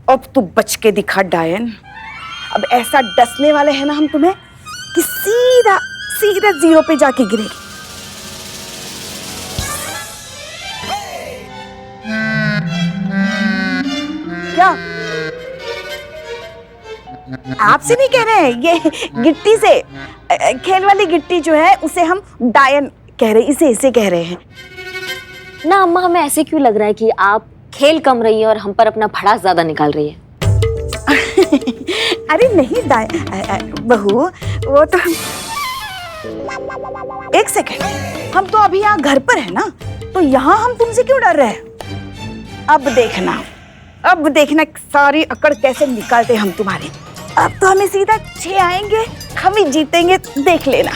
अब तू बच के दिखा डायन। अब ऐसा डसने वाले हैं ना हम तुम्हें कि सीधा सीधा 0 पे जाके गिरेगी। क्या आपसे नहीं कह रहे हैं, ये गिट्टी से, खेल वाली गिट्टी जो है उसे हम डायन कह रहे हैं, इसे कह रहे हैं ना। अम्मा हमें ऐसे क्यों लग रहा है कि आप खेल कम रही हैं और हम पर अपना भड़ास ज्यादा निकाल रही है? अरे नहीं बहू, वो तो एक सेकेंड, हम तो अभी यहाँ घर पर है ना, तो यहाँ हम तुमसे क्यों डर रहे हैं? अब देखना सारी अकड़ कैसे निकालते हम तुम्हारी। अब तो हमें सीधा 6 आएंगे, हम ही जीतेंगे, देख लेना।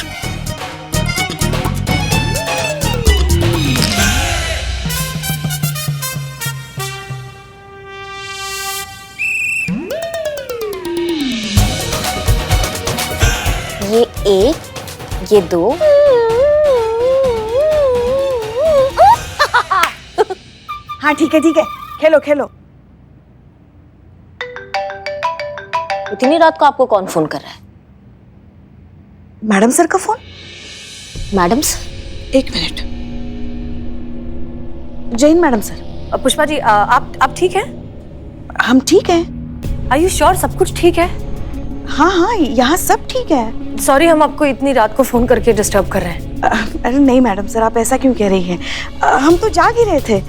ये 1, ये 2। हाँ ठीक है, खेलो। इतनी रात को आपको कौन फोन कर रहा है? मैडम सर का phone. Madam sir? 1 minute. Jain madam sir. Pushpa ji, आप ठीक हैं? हम ठीक हैं। आर यू श्योर सब कुछ ठीक है? हाँ, यहाँ सब ठीक है। सॉरी, हम आपको इतनी रात को फोन करके डिस्टर्ब कर रहे हैं। अरे नहीं मैडम सर, आप ऐसा क्यों कह रही हैं? हम तो जाग ही रहे थे,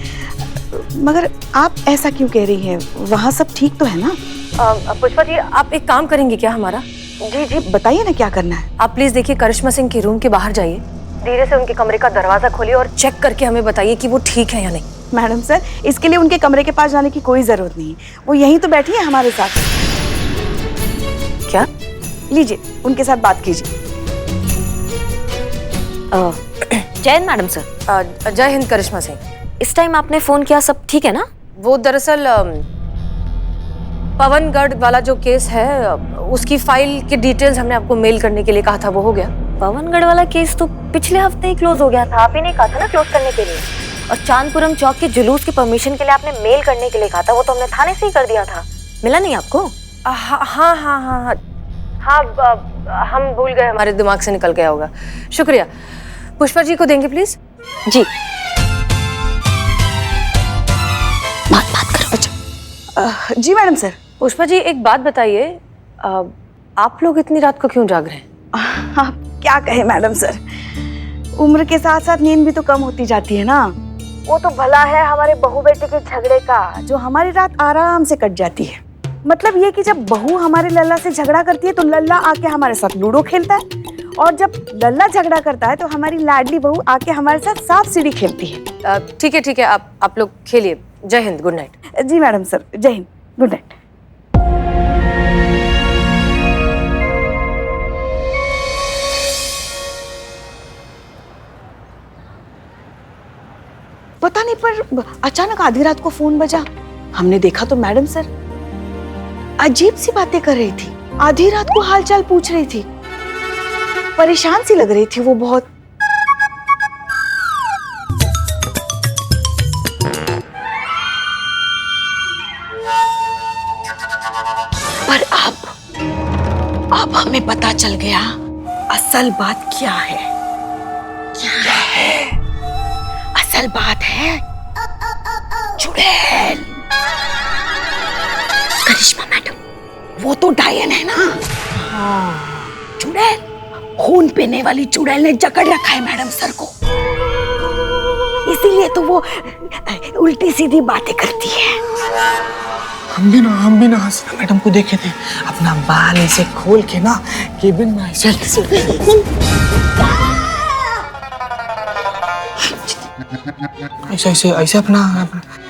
मगर आप ऐसा क्यों कह रही हैं? वहाँ सब ठीक तो है ना? पुष्पा जी, आप एक काम करेंगे क्या हमारा? जी बताइए ना, क्या करना है? आप प्लीज देखिए, करिश्मा सिंह के रूम के बाहर जाइए, धीरे से उनके कमरे का दरवाजा खोलिए और चेक करके हमें बताइए कि वो ठीक है या नहीं। मैडम सर, इसके लिए उनके कमरे के पास जाने की कोई जरूरत नहीं, वो यहीं तो बैठी है हमारे साथ। क्या? लीजिए, उनके साथ बात कीजिए। Jain madam sir. जय हिंद करिश्मा सिंह। इस टाइम आपने फोन किया, सब ठीक है ना? वो दरअसल पवनगढ़ वाला जो केस है, उसकी फाइल की डिटेल्स हमने आपको मेल करने के लिए कहा था, वो हो गया। पवनगढ़ वाला केस तो पिछले हफ्ते ही क्लोज हो गया था, आप ही ने कहा था ना क्लोज करने के लिए। और चांदपुरम चौक के जुलूस की परमिशन के लिए आपने मेल करने के लिए कहा था, वो तो हमने थाने से ही कर दिया था। मिला नहीं आपको? हाँ, हम भूल गए, हमारे दिमाग से निकल गया होगा। शुक्रिया। पुष्पा जी को देंगे प्लीज। जी। बात करो। अच्छा, जी मैडम सर। पुष्पा जी, एक बात बताइए, आप लोग इतनी रात को क्यों जाग रहे हैं? आप क्या कहे मैडम सर, उम्र के साथ साथ नींद भी तो कम होती जाती है ना। वो तो भला है हमारे बहू बेटे के झगड़े का, जो हमारी रात आराम से कट जाती है। मतलब ये कि जब बहू हमारे लल्ला से झगड़ा करती है तो लल्ला आके हमारे साथ लूडो खेलता है, और जब लल्ला झगड़ा करता है तो हमारी लाडली बहू आके हमारे साथ सांप सीढ़ी खेलती है। ठीक है, आप लोग खेलिए। जय हिंद, गुड नाइट। जी मैडम सर, जय हिंद, गुड नाइट। पता नहीं, पर अचानक आधी रात को फोन बजा। हमने देखा तो मैडम सर अजीब सी बातें कर रही थी, आधी रात को हालचाल पूछ रही थी, परेशान सी लग रही थी वो बहुत। पर अब हमें पता चल गया असल बात क्या है। असल बात है चुड़ैल। करिश्मा मैडम, वो तो डायन है ना? हाँ, चुड़ैल, खून पीने वाली चुड़ैल ने जकड़ रखा है मैडम सर को, इसीलिए तो वो उल्टी सीधी बातें करती है। हम भी ना हसीना मैडम को देखे थे, अपना बाल ऐसे खोल के ना केबिन में ऐसे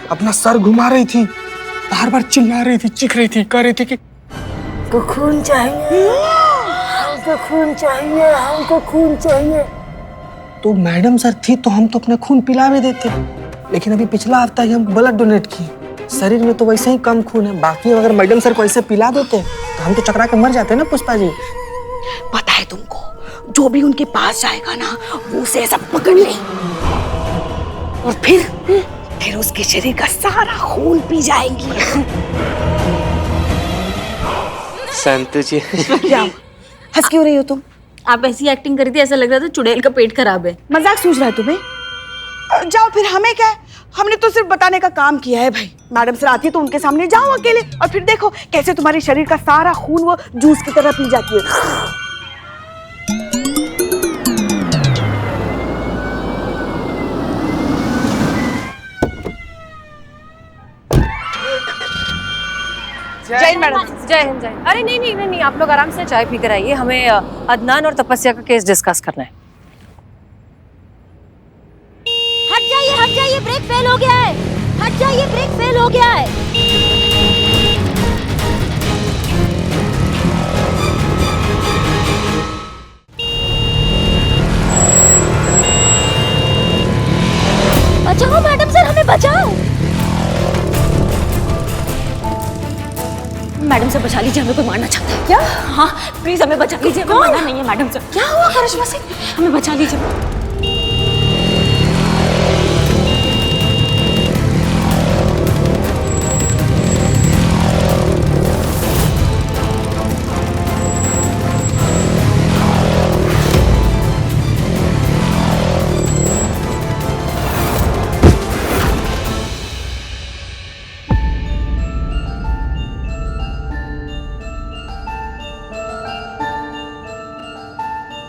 अपना सर घुमा रही थी, बार बार चिल्ला रही थी, चीख रही थी, कह रही थी कि खून चाहिए, हमको खून चाहिए, हमको खून चाहिए। तो मैडम सर थी तो हम तो अपना खून पिला भी देते, लेकिन अभी पिछला हफ्ता ही हम ब्लड डोनेट किए, शरीर में तो वैसे ही कम खून है। बाकी अगर मैडम सर को ऐसे पिला देते तो हम तो चकरा के मर जाते ना पुष्पा जी। पता है तुमको, जो भी उनके पास जाएगा ना, वो उसे ऐसा पकड़ ले और फिर उसके शरीर का सारा खून पी जाएंगी। संतु जी। क्या हुआ? हंस क्यों रही हो तुम? आप ऐसी एक्टिंग करी थी, ऐसा लग रहा था चुड़ैल का पेट खराब है। मजाक सूझ रहा है तुम्हें? जाओ फिर, हमें क्या है? हमने तो सिर्फ बताने का काम किया है भाई। मैडम सर आती है तो उनके सामने जाओ अकेले, और फिर देखो कैसे तुम्हारे शरीर का सारा खून वो जूस की तरह पी जाती है। जय हिंद मैडम। जय हिंद, जय हिंद। अरे नहीं नहीं नहीं नहीं, आप लोग आराम से चाय पी कर आइए। हमें अदनान और तपस्या का केस डिस्कस करना है। हट जाइए, ब्रेक फेल हो गया है। हट जाइए, ब्रेक फेल हो गया है। बचाओ मैडम सर, हमें बचाओ। मैडम सर बचा लीजिए, हमें कोई मारना चाहता है। क्या? हाँ प्लीज हमें बचा लीजिए, हमें मारना नहीं है मैडम सर। क्या हुआ करिश्मा सिंह? हमें बचा लीजिए।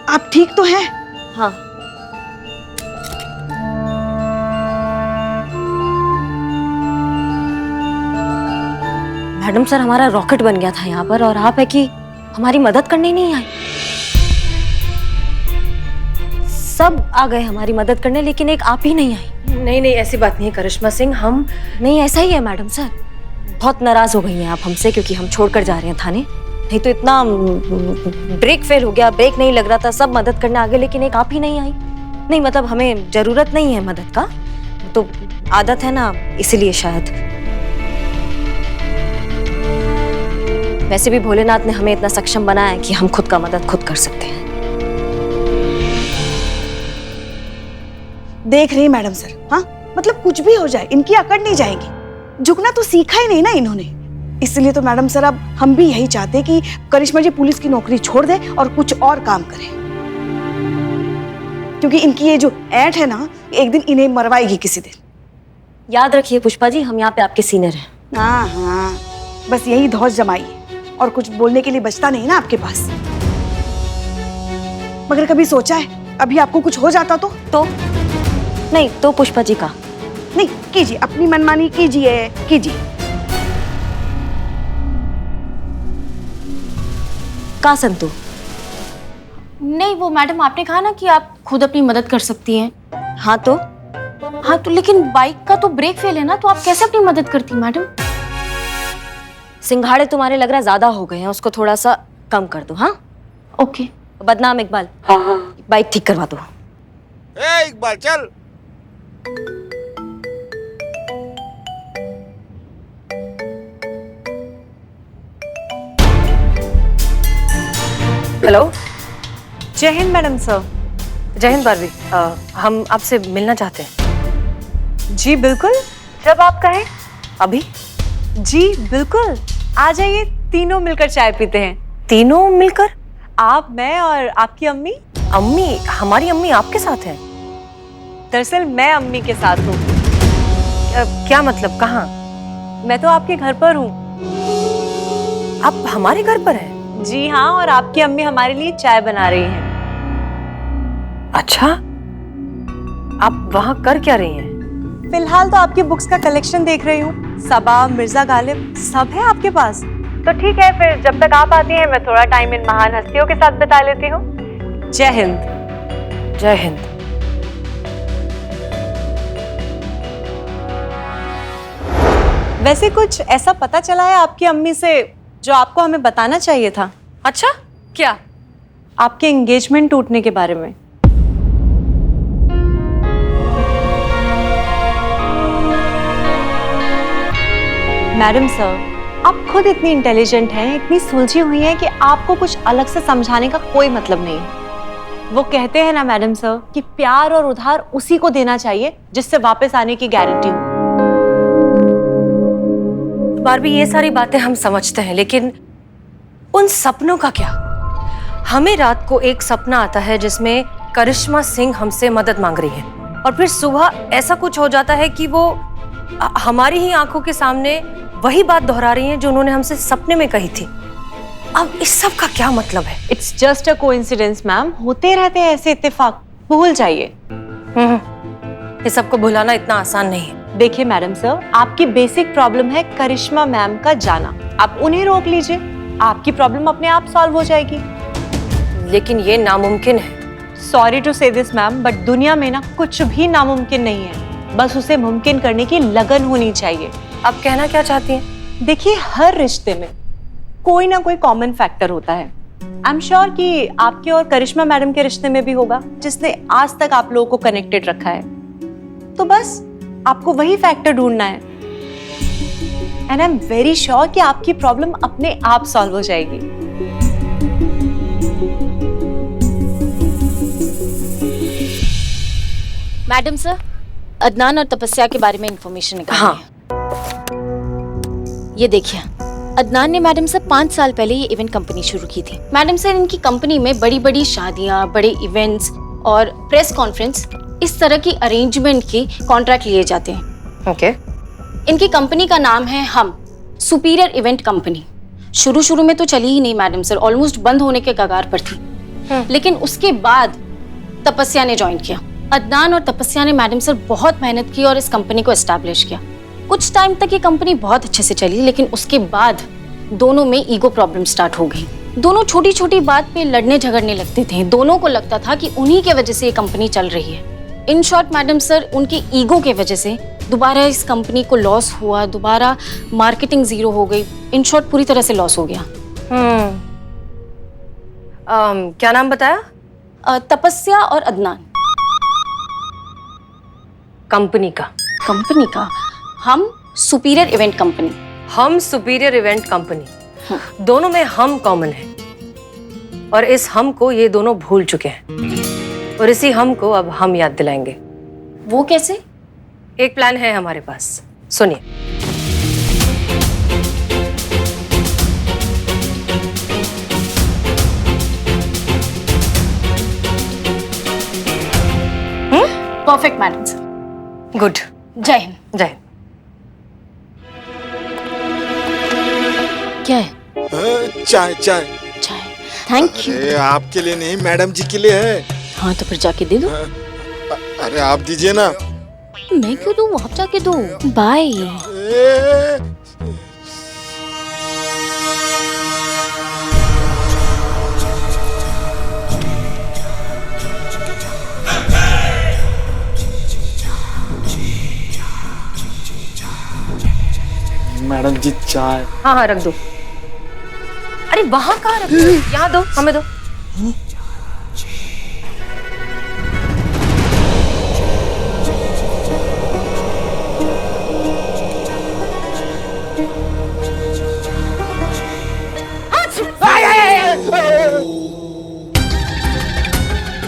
आप ठीक तो हैं? हाँ मैडम सर, हमारा रॉकेट बन गया था यहाँ पर, और आप है कि हमारी मदद करने नहीं आए। सब आ गए हमारी मदद करने, लेकिन एक आप ही नहीं आई। नहीं नहीं, ऐसी बात नहीं है करिश्मा सिंह। हम नहीं, ऐसा ही है मैडम सर। बहुत नाराज हो गई हैं आप हमसे, क्योंकि हम छोड़कर जा रहे हैं थाने। नहीं तो इतना ब्रेक फेल हो गया, ब्रेक नहीं लग रहा था, सब मदद करने आ गए, लेकिन एक आप ही नहीं आई। नहीं मतलब हमें जरूरत नहीं है मदद का, तो आदत है ना, इसीलिए शायद। वैसे भी भोलेनाथ ने हमें इतना सक्षम बनाया है कि हम खुद का मदद खुद कर सकते हैं। देख रही मैडम सर, हाँ मतलब कुछ भी हो जाए इनकी अकड़ नहीं जाएगी। झुकना तो सीखा ही नहीं ना इन्होंने। इसलिए तो मैडम सर अब हम भी यही चाहते कि करिश्मा जी पुलिस की नौकरी छोड़ दे और कुछ और काम करे, क्योंकि इनकी ये जो ऐंठ है ना, एक दिन इन्हें मरवाएगी किसी दिन। याद रखिए पुष्पा जी, हम यहाँ पे आपके सीनियर हैं। हाँ हाँ, बस यही धौस जमाइए, और कुछ बोलने के लिए बचता नहीं ना आपके पास। मगर कभी सोचा है अभी आपको कुछ हो जाता तो? नहीं तो पुष्पा जी का नहीं कीजिए, अपनी मनमानी कीजिए कीजिए। का संतु? नहीं वो मैडम, आपने कहा ना कि आप खुद अपनी मदद कर सकती हैं। हाँ तो लेकिन बाइक का तो ब्रेक फेल है ना, तो आप कैसे अपनी मदद करती मैडम? सिंघाड़े तुम्हारे लग रहा ज्यादा हो गए हैं, उसको थोड़ा सा कम कर दो। हाँ ओके। बदनाम इकबाल, बाइक ठीक करवा दो। ए इकबाल चल। हेलो। जय हिंद मैडम सर। जय हिंद बारवी, हम आपसे मिलना चाहते हैं। जी बिल्कुल, जब आप कहें। अभी? जी बिल्कुल, आ जाइए, तीनों मिलकर चाय पीते हैं। तीनों मिलकर? आप, मैं और आपकी अम्मी। अम्मी? हमारी अम्मी आपके साथ है? दरअसल मैं अम्मी के साथ हूँ। क्या मतलब, कहाँ? मैं तो आपके घर पर हूँ। आप हमारे घर पर हैं? जी हाँ, और आपकी अम्मी हमारे लिए चाय बना रही हैं। अच्छा, आप वहाँ कर क्या रही हैं? फिलहाल तो आपकी बुक्स का कलेक्शन देख रही हूँ। सबा, मिर्जा गालिब सब है आपके पास। तो ठीक है, फिर जब तक आप आती हैं मैं थोड़ा टाइम इन महान हस्तियों के साथ बिता लेती हूँ। जय हिंद। जय हिंद। वैसे कुछ ऐसा पता चला है आपकी अम्मी से जो आपको हमें बताना चाहिए था? अच्छा, क्या? आपके एंगेजमेंट टूटने के बारे में। मैडम सर, आप खुद इतनी इंटेलिजेंट हैं, इतनी सुलझी हुई हैं कि आपको कुछ अलग से समझाने का कोई मतलब नहीं है। वो कहते हैं ना मैडम सर कि प्यार और उधार उसी को देना चाहिए जिससे वापस आने की गारंटी हो। बारबी, ये सारी बातें हम समझते हैं, लेकिन उन सपनों का क्या? हमें रात को एक सपना आता है जिसमें करिश्मा सिंह हमसे मदद मांग रही है, और फिर सुबह ऐसा कुछ हो जाता है कि वो हमारी ही आंखों के सामने वही बात दोहरा रही हैं जो उन्होंने हमसे सपने में कही थी। अब इस सब का क्या मतलब है? It's just a coincidence ma'am, होते रहते हैं ऐसे इत्तेफाक, भूल जाइए। इस सब को भुलाना इतना आसान नहीं है। देखिए मैडम सर, आपकी बेसिक प्रॉब्लम है करिश्मा मैम का जाना, आप उन्हें रोक लीजिए, आपकी प्रॉब्लम अपने आप सॉल्व हो जाएगी। लेकिन ये नामुमकिन है। सॉरी टू से दिस मैम, बट दुनिया में ना कुछ भी नामुमकिन नहीं है, बस उसे मुमकिन करने की लगन होनी चाहिए। आप कहना क्या चाहती हैं? देखिए, हर रिश्ते में कोई ना कोई कॉमन फैक्टर होता है। आई एम श्योर कि आपके और करिश्मा मैडम के रिश्ते में भी होगा जिसने आज तक आप लोगों को कनेक्टेड रखा है। तो बस आपको वही फैक्टर ढूंढना है, and I am very sure कि आपकी प्रॉब्लम अपने आप सॉल्व हो जाएगी। मैडम सर, अदनान और तपस्या के बारे में इंफॉर्मेशन निकाली हाँ। है। ये देखिए, अदनान ने मैडम सर 5 साल पहले ये इवेंट कंपनी शुरू की थी। मैडम सर, इनकी कंपनी में बड़ी बड़ी शादियां, बड़े इवेंट्स और प्रेस कॉन्फ्रेंस, इस तरह की अरेंजमेंट की कॉन्ट्रैक्ट लिए जाते हैं। ओके। इनकी कंपनी का नाम है हम सुपीरियर इवेंट कंपनी। शुरू में तो चली ही नहीं मैडम सर, ऑलमोस्ट बंद होने के कगार पर थी। लेकिन उसके बाद तपस्या ने ज्वाइन किया। अदनान और तपस्या ने मैडम सर बहुत मेहनत की और इस कंपनी को एस्टैब्लिश किया। कुछ टाइम तक ये कंपनी बहुत अच्छे से चली, लेकिन उसके बाद दोनों में ईगो प्रॉब्लम स्टार्ट हो गई। दोनों छोटी छोटी बात पे लड़ने झगड़ने लगते थे। दोनों को लगता था कि उन्हीं के वजह से ये कंपनी चल रही है। इन शॉर्ट मैडम सर, उनके ईगो के वजह से दोबारा इस कंपनी को लॉस हुआ, दोबारा मार्केटिंग जीरो हो गई। इन शॉर्ट पूरी तरह से लॉस हो गया। क्या नाम बताया? तपस्या और अदनान। कंपनी का? कंपनी का हम सुपीरियर इवेंट कंपनी। हम सुपीरियर इवेंट कंपनी। दोनों में हम कॉमन है, और इस हम को ये दोनों भूल चुके हैं, और इसी हम को अब हम याद दिलाएंगे। वो कैसे? एक प्लान है हमारे पास, सुनिए। Perfect madam sir. गुड। जय हिंद। जय हिंद। क्या है? चाय चाय। चाय। Thank you. अरे आपके लिए नहीं, मैडम जी के लिए है। हाँ तो फिर जाके दे दो। अरे आप दीजिए ना। मैं क्यों दूँ, आप जाके दो। बाय। ए, मैडम जी चाय। हाँ हाँ, रख दो। अरे वहां कहाँ रख दो? यहाँ दो, हमें दो।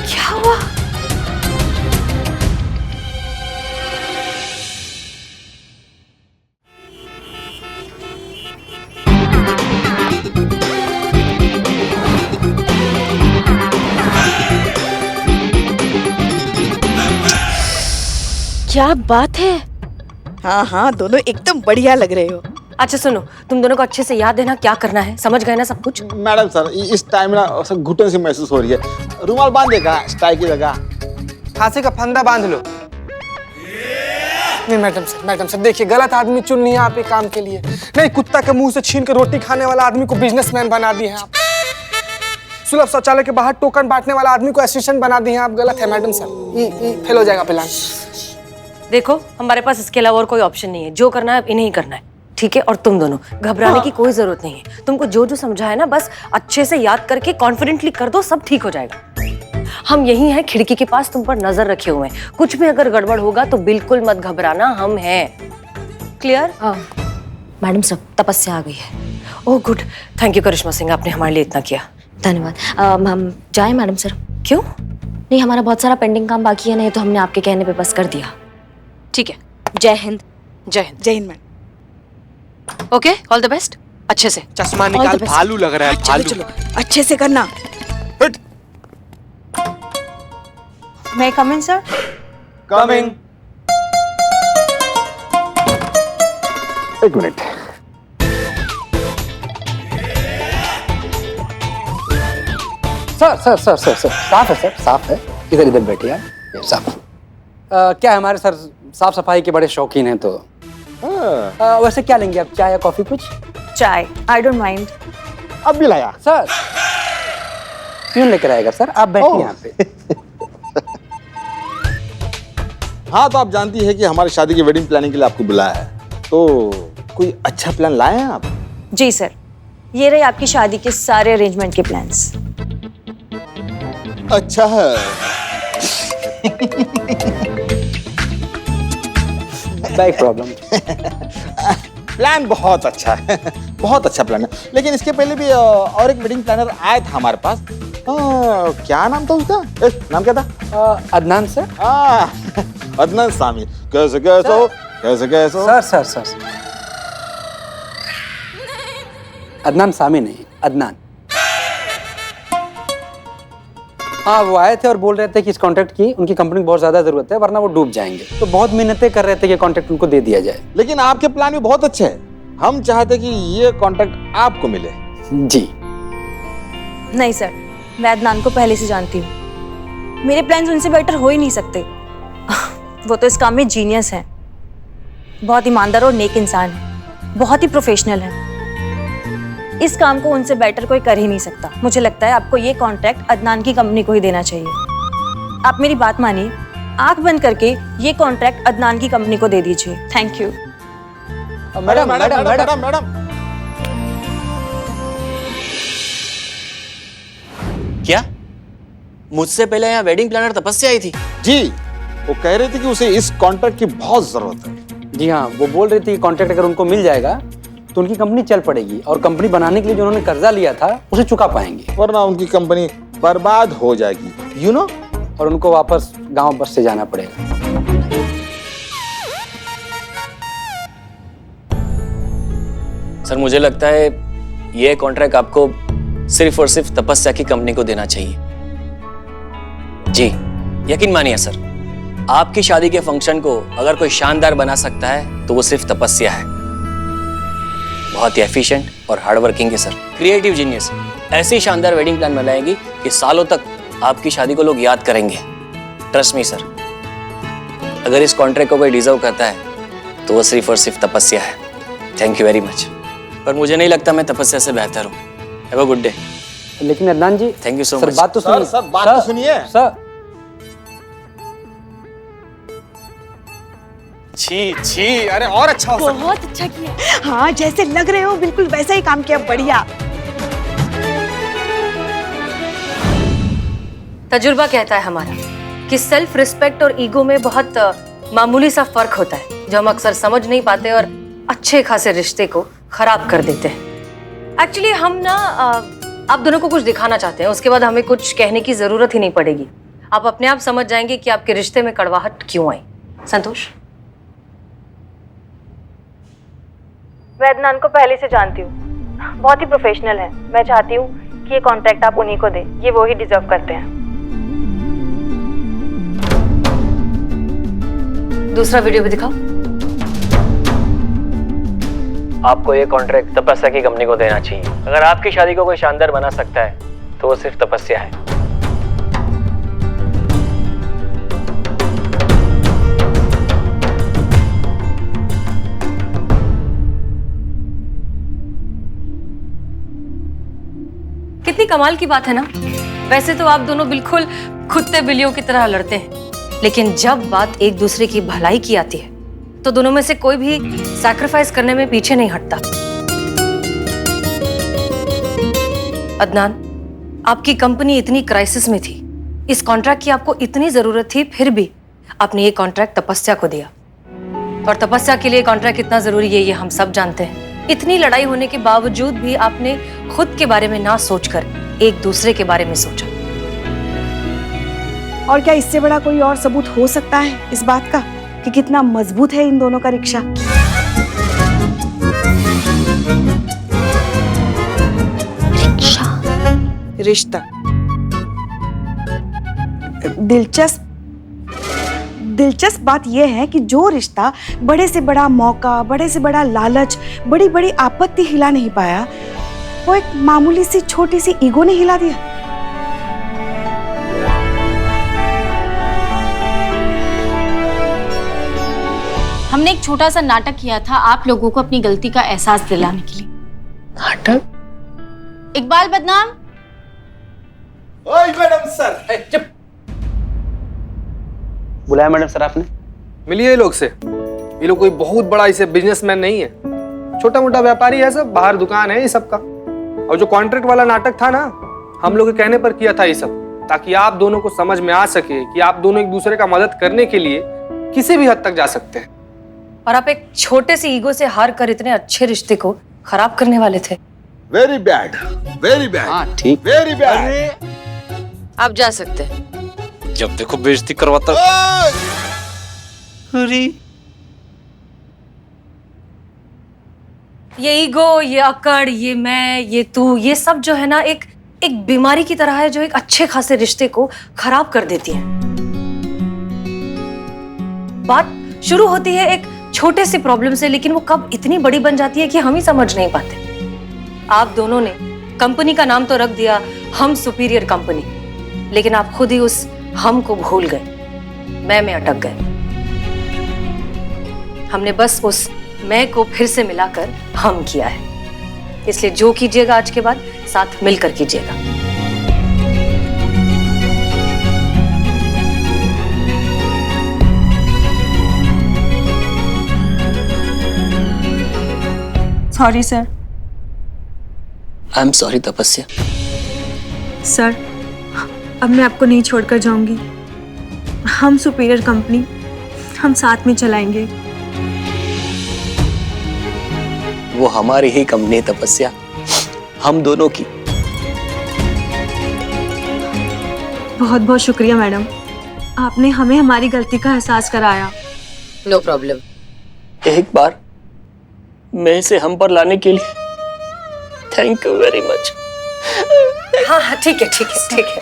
क्या हुआ? क्या बात है? हाँ हाँ, दोनों एकदम बढ़िया लग रहे हो। अच्छा सुनो, तुम दोनों को अच्छे से याद है ना क्या करना है? समझ गए ना सब कुछ? मैडम सर, इस टाइम ना सब घुटन सी महसूस हो रही है। रुमाल बांध देगा स्टाइल की जगह। फांसी का फंदा बांध लो। नहीं मैडम सर देखिए, गलत आदमी चुन लिया आप एक काम के लिए। नहीं, कुत्ता के मुंह से छीन कर रोटी खाने वाला आदमी को बिजनेसमैन बना दिए हैं आप। सुलभ शौचालय के बाहर टोकन बांटने वाला आदमी को असिस्टेंट बना दिए हैं आप। गलत है मैडम सर, फेल हो जाएगा प्लान। देखो, हमारे पास इसके अलावा और कोई ऑप्शन नहीं है। जो करना है इन्हें ही करना है, ठीक है? और तुम दोनों घबराने की कोई जरूरत नहीं है। तुमको जो जो समझा है ना, बस अच्छे से याद करके कॉन्फिडेंटली कर दो, सब ठीक हो जाएगा। हम यही हैं, खिड़की के पास तुम पर नजर रखे हुए हैं। कुछ भी अगर गड़बड़ होगा तो बिल्कुल मत घबराना, हम हैं। क्लियर? मैडम सर, तपस्या आ गई है। ओह गुड, थैंक यू करिश्मा सिंह, आपने हमारे लिए इतना किया। धन्यवाद। हम जाएं मैडम सर? क्यों? नहीं, हमारा बहुत सारा पेंडिंग काम बाकी है, नहीं तो हमने आपके कहने पे बस कर दिया। ठीक है, जय हिंद। जय हिंद। जय Hind madam. Okay, all the best. अच्छे से। चश्मा निकाल, भालू लग रहा है, भालू। चलो अच्छे से करना। मैं कम इन सर? कमिंग। एक मिनट। सर साफ है सर, साफ है। इधर इधर बैठिए आप, ये साफ। क्या है, हमारे सर साफ सफाई के बड़े शौकीन हैं, तो वैसे क्या लेंगे आप, चाय या कॉफी कुछ? चाय, आई डोंट माइंड। अब भी लाया। सर क्यों लेकर आएगा सर, आप बैठिए यहाँ पे। हाँ, तो आप जानती है कि हमारी शादी की वेडिंग प्लानिंग के लिए आपको बुलाया है, तो कोई अच्छा प्लान लाए हैं आप? जी सर, ये रहे आपकी शादी के सारे अरेंजमेंट के प्लान्स। अच्छा है। Back problem. प्लान बहुत अच्छा है, बहुत अच्छा प्लान है। लेकिन इसके पहले भी और एक वेडिंग प्लानर आया था हमारे पास। क्या नाम था उसका? नाम क्या था? अदनान सर। अदनान सामी। कैसे कैसे हो? कैसे कैसे हो? सर अदनान सामी नहीं, अदनान। हाँ, वो आए थे और बोल रहे थे कि इस कॉन्ट्रैक्ट की उनकी कंपनी को बहुत ज्यादा जरूरत है, वरना वो डूब जाएंगे। तो बहुत मिन्नतें कर रहे थे कि कॉन्ट्रैक्ट उनको दे दिया जाए। लेकिन आपके प्लान भी बहुत अच्छे हैं। हम चाहते कि ये कॉन्ट्रैक्ट आपको मिले। जी नहीं सर, मैं अदनान को पहले से जानती हूँ। मेरे प्लान्स उनसे बेटर हो ही नहीं सकते। वो तो इस काम में जीनियस हैं, बहुत ईमानदार और नेक इंसान है, बहुत ही प्रोफेशनल है। इस काम को उनसे बेटर कोई कर ही नहीं सकता। मुझे लगता है आपको ये कॉन्ट्रैक्ट अदनान की कंपनी को ही देना चाहिए। आप मेरी बात मानिए, आंख बंद करके ये कॉन्ट्रैक्ट अदनान की कंपनी को दे दीजिए। Thank you. Madam madam madam madam. क्या मुझसे पहले यहाँ वेडिंग प्लानर तपस्या आई थी? जी, वो कह रही थी कि उसे इस कॉन्ट्रैक्ट की बहुत जरूरत है। जी हाँ, वो बोल रही थी कि कॉन्ट्रैक्ट अगर उनको मिल जाएगा तो उनकी कंपनी चल पड़ेगी, और कंपनी बनाने के लिए जो उन्होंने कर्जा लिया था उसे चुका पाएंगे, वरना उनकी कंपनी बर्बाद हो जाएगी, यू नो। और उनको वापस गांव बस से जाना पड़ेगा। सर, मुझे लगता है ये कॉन्ट्रैक्ट आपको सिर्फ और सिर्फ तपस्या की कंपनी को देना चाहिए। जी, यकीन मानिए सर, आपकी शादी के फंक्शन को अगर कोई शानदार बना सकता है तो वो सिर्फ तपस्या है। बहुत ही एफिशिएंट और हार्ड वर्किंग है सर, क्रिएटिव जीनियस। ऐसी शानदार वेडिंग प्लान बनाएगी कि सालों तक आपकी शादी को लोग याद करेंगे। ट्रस्ट मी सर, अगर इस कॉन्ट्रैक्ट को कोई डिजर्व करता है तो वो सिर्फ और सिर्फ तपस्या है। Thank you very much. पर मुझे नहीं लगता मैं तपस्या से बेहतर हूँ। Have a good day. लेकिन Adnan ji, thank you so sir much. बात तो सुनिए। सर बात तो सुनिए। सर छी छी, अरे और अच्छा हो सकता। बहुत अच्छा किया। हाँ, जैसे लग रहे हो बिल्कुल वैसा ही काम किया। बढ़िया। तजुर्बा कहता है हमारा कि सेल्फ रिस्पेक्ट और ईगो में बहुत मामूली सा फर्क होता है, जो हम अक्सर समझ नहीं पाते और अच्छे खासे रिश्ते को खराब कर देते हैं। एक्चुअली हम ना आप दोनों को कुछ दिखाना चाहते हैं, उसके बाद हमें कुछ कहने की जरूरत ही नहीं पड़ेगी। आप अपने आप समझ जाएंगे कि आपके रिश्ते में कड़वाहट क्यों आई। संतोष, मैं अदनान को पहले से जानती हूँ, बहुत ही प्रोफेशनल है। मैं चाहती हूँ कि ये कॉन्ट्रैक्ट आप उन्हीं को दें, ये वो ही डिजर्व करते हैं। दूसरा वीडियो भी दिखाओ। आपको ये कॉन्ट्रैक्ट तपस्या की कंपनी को देना चाहिए। अगर आपकी शादी को कोई शानदार बना सकता है तो वो सिर्फ तपस्या है। कितनी कमाल की बात है ना। वैसे तो आप दोनों बिल्कुल कुत्ते बिल्लियों की तरह लड़ते हैं, लेकिन जब बात एक दूसरे की भलाई की आती है तो दोनों में से कोई भी सैक्रिफाइस करने में पीछे नहीं हटता। अदनान, आपकी कंपनी इतनी क्राइसिस में थी, इस कॉन्ट्रैक्ट की आपको इतनी जरूरत थी, फिर भी आपने ये कॉन्ट्रैक्ट तपस्या को दिया। और तपस्या के लिए कॉन्ट्रैक्ट कितना जरूरी है ये हम सब जानते हैं। इतनी लड़ाई होने के बावजूद भी आपने खुद के बारे में ना सोचकर एक दूसरे के बारे में सोचा। और क्या इससे बड़ा कोई और सबूत हो सकता है इस बात का कि कितना मजबूत है इन दोनों का रिक्शा। रिश्ता। दिलचस्प बात यह है कि जो रिश्ता बड़े से बड़ा मौका, बड़े से बड़ा लालच, बड़ी बड़ी आपत्ति हिला नहीं पाया, वो एक मामूली सी छोटी सी ईगो ने हिला दिया। हमने एक छोटा सा नाटक किया था आप लोगों को अपनी गलती का एहसास दिलाने के लिए। नाटक? इकबाल बदनाम। ओए मैडम सर, चुप। बुलाया मैडम सर आपने? मिलिए ये लोग से। ये लोग कोई बहुत बड़ा इसे बिजनेसमैन नहीं है, छोटा मोटा व्यापारी है सब, बाहर दुकान है ये सबका। और जो कॉन्ट्रैक्ट वाला नाटक था ना, हम लोग के कहने पर किया था ये सब, ताकि आप दोनों को समझ में आ सके कि आप दोनों एक दूसरे का मदद करने के लिए किसी भी हद तक जा सकते हैं। और आप एक छोटे से ईगो से हार कर इतने अच्छे रिश्ते को खराब करने वाले थे। Very bad, very bad. हाँ ठीक। Very bad. आप जा सकते हैं। जब देखो बेइज्जती करवाता। अरे ये ईगो, ये अकड़, ये मैं, ये तू, ये सब जो है ना एक बीमारी की तरह है जो एक अच्छे खासे रिश्ते को खराब कर देती है। बात शुरू होती है एक छोटे से प्रॉब्लम से, लेकिन वो कब इतनी बड़ी बन जाती है कि हम ही समझ नहीं पाते। आप दोनों ने कंपनी का नाम तो रख दिया हम सुपीरियर कंपनी, लेकिन आप खुद ही उस हम को भूल गए, मैं में अटक गए। हमने बस उस मैं को फिर से मिलाकर हम किया है। इसलिए जो कीजिएगा आज के बाद साथ मिलकर कीजिएगा। Sorry sir. I am sorry तपस्या। सर, अब मैं आपको नहीं छोड़कर जाऊंगी। हम सुपीरियर कंपनी हम साथ में चलाएंगे। वो हमारी ही कंपनी है तपस्या, हम दोनों की। बहुत बहुत शुक्रिया मैडम, आपने हमें हमारी गलती का एहसास कराया। No problem. एक बार मैं इसे हम पर लाने के लिए थैंक यू वेरी मच। हाँ हाँ ठीक है ठीक है ठीक है।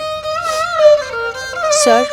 सर,